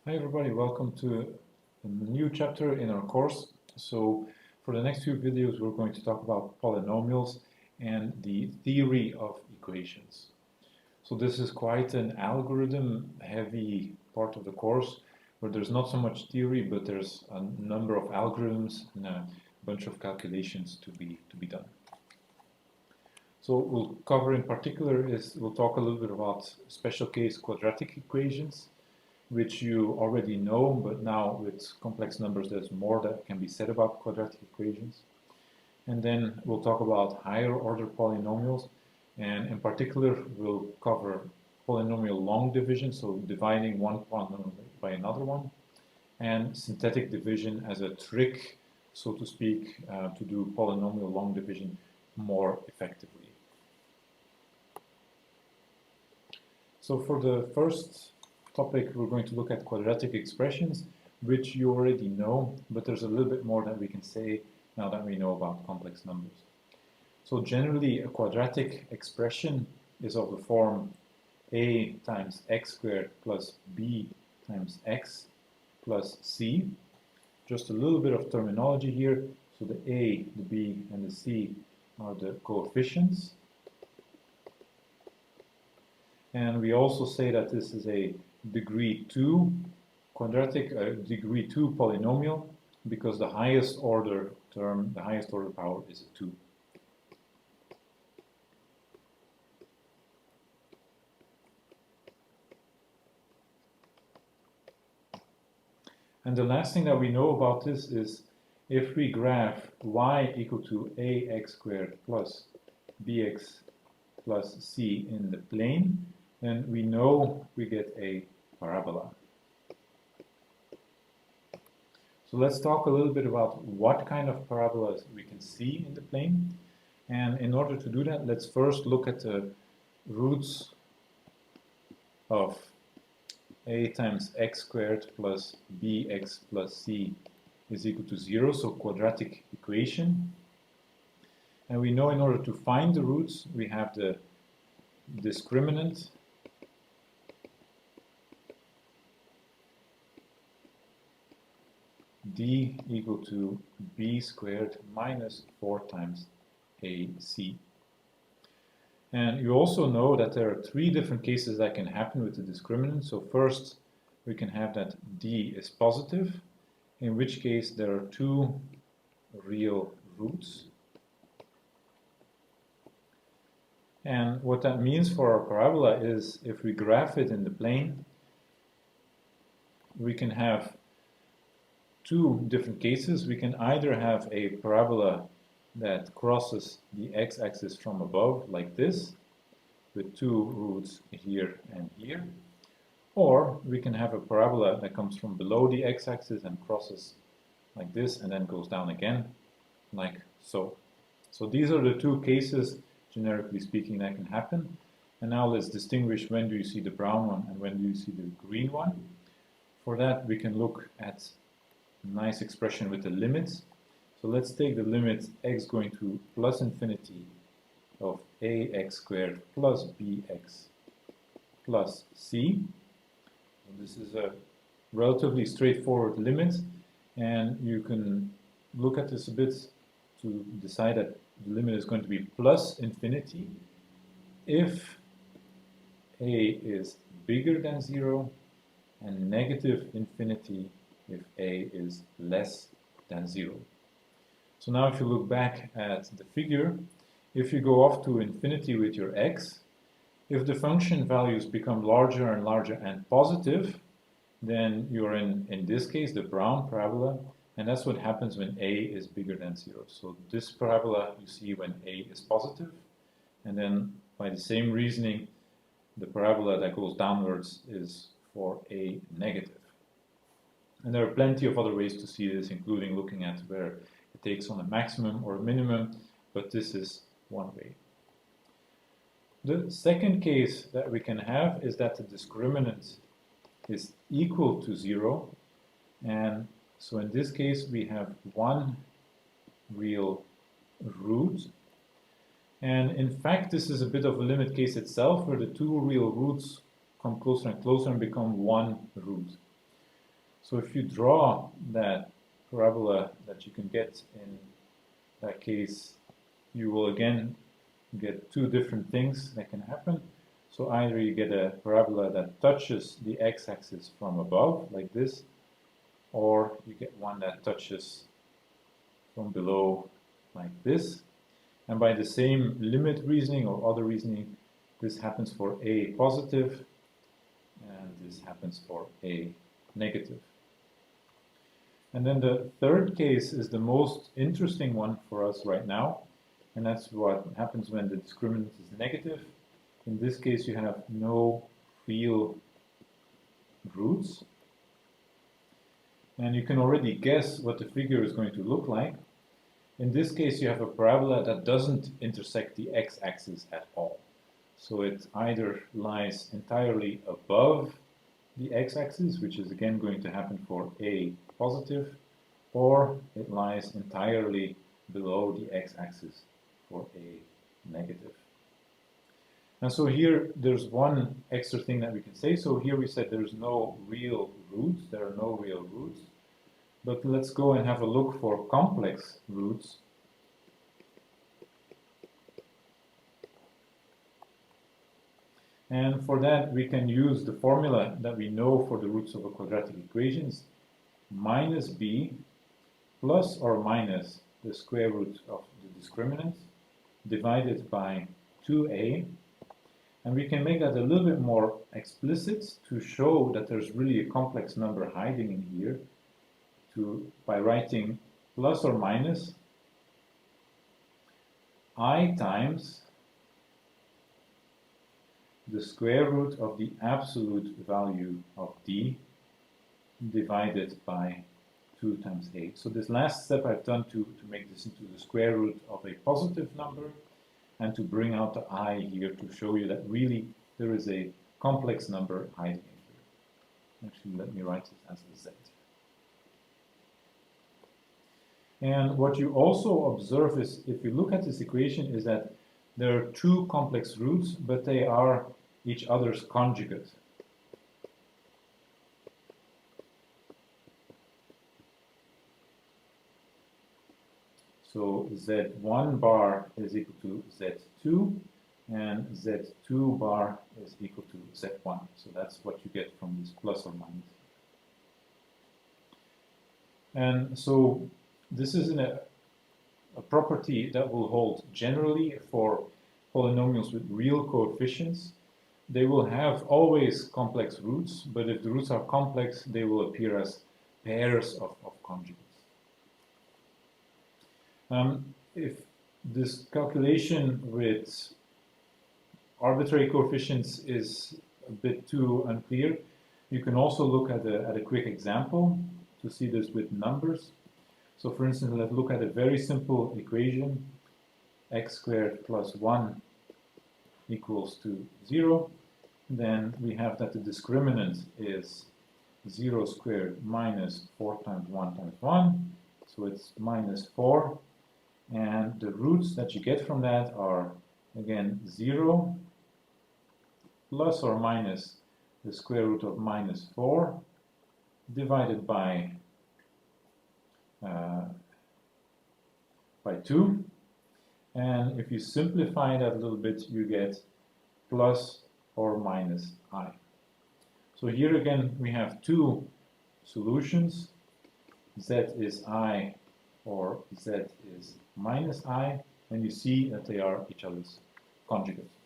Hi everybody, welcome to a new chapter in our course. So for the next few videos we're going to talk about polynomials and the theory of equations. So this is quite an algorithm heavy part of the course where there's not so much theory but there's a number of algorithms and a bunch of calculations to be done. So we'll cover in particular we'll talk a little bit about special case quadratic equations, which you already know, but now with complex numbers there's more that can be said about quadratic equations. And then we'll talk about higher order polynomials, and in particular we'll cover polynomial long division, so dividing one polynomial by another one, and synthetic division as a trick, so to speak, to do polynomial long division more effectively. So for the first topic, we're going to look at quadratic expressions, which you already know, but there's a little bit more that we can say now that we know about complex numbers. So generally, a quadratic expression is of the form a times x squared plus b times x plus c. Just a little bit of terminology here. So the a, the b, and the c are the coefficients. And we also say that this is a degree 2 quadratic, degree 2 polynomial, because the highest order term, the highest order power is a 2. And the last thing that we know about this is if we graph y equal to ax squared plus bx plus c in the plane, then we know we get a parabola. So let's talk a little bit about what kind of parabolas we can see in the plane. And in order to do that, let's first look at the roots of a times x squared plus bx plus c is equal to 0, so quadratic equation. And we know in order to find the roots, we have the discriminant d equal to b squared minus 4 times ac. And you also know that there are 3 different cases that can happen with the discriminant. So first, we can have that d is positive, in which case there are 2 real roots. And what that means for our parabola is if we graph it in the plane, we can have 2 different cases. We can either have a parabola that crosses the x-axis from above like this, with 2 roots here and here, or we can have a parabola that comes from below the x-axis and crosses like this and then goes down again, like so. So these are the 2 cases, generically speaking, that can happen. And now let's distinguish when do you see the brown one and when do you see the green one. For that, we can look at a nice expression with the limits. So let's take the limit x going to plus infinity of ax squared plus bx plus c. So this is a relatively straightforward limit, and you can look at this a bit to decide that the limit is going to be plus infinity if a is bigger than 0 and negative infinity if a is less than 0. So now if you look back at the figure, if you go off to infinity with your x, if the function values become larger and larger and positive, then you're in this case, the brown parabola, and that's what happens when a is bigger than 0. So this parabola you see when a is positive, and then by the same reasoning, the parabola that goes downwards is for a negative. And there are plenty of other ways to see this, including looking at where it takes on a maximum or a minimum, but this is one way. The second case that we can have is that the discriminant is equal to 0, and so in this case we have 1 real root, and in fact this is a bit of a limit case itself where the 2 real roots come closer and closer and become 1 root. So if you draw that parabola that you can get in that case, you will again get two different things that can happen. So either you get a parabola that touches the x-axis from above, like this, or you get one that touches from below, like this. And by the same limit reasoning or other reasoning, this happens for a positive, and this happens for a negative. And then the third case is the most interesting one for us right now, and that's what happens when the discriminant is negative. In this case, you have no real roots. And you can already guess what the figure is going to look like. In this case, you have a parabola that doesn't intersect the x-axis at all. So it either lies entirely above the x-axis, which is again going to happen for a positive, or it lies entirely below the x-axis for a negative. And so here there's one extra thing that we can say. So here we said there's no real roots, there are no real roots. But let's go and have a look for complex roots. And for that, we can use the formula that we know for the roots of a quadratic equation: minus b plus or minus the square root of the discriminant divided by 2a. And we can make that a little bit more explicit to show that there's really a complex number hiding in here, by writing plus or minus I times the square root of the absolute value of d divided by 2 times a. So this last step I've done to make this into the square root of a positive number, and to bring out the I here to show you that really there is a complex number hiding in here. Actually, let me write it as a z. And what you also observe is, if you look at this equation, is that there are two complex roots, but they are each other's conjugate. So z1 bar is equal to z2, and z2 bar is equal to z1. So that's what you get from this plus or minus. And so this is a property that will hold generally for polynomials with real coefficients. They will have always complex roots, but if the roots are complex, they will appear as pairs of conjugates. If this calculation with arbitrary coefficients is a bit too unclear, you can also look at a quick example to see this with numbers. So for instance, let's look at a very simple equation: x squared plus 1 equals to 0. Then we have that the discriminant is 0 squared minus 4 times 1 times 1. So it's minus 4. And the roots that you get from that are, again, 0 plus or minus the square root of minus 4 divided by 2. And if you simplify that a little bit, you get plus or minus I. So here again, we have two solutions. Z is I, or Z is minus I, and you see that they are each other's conjugates.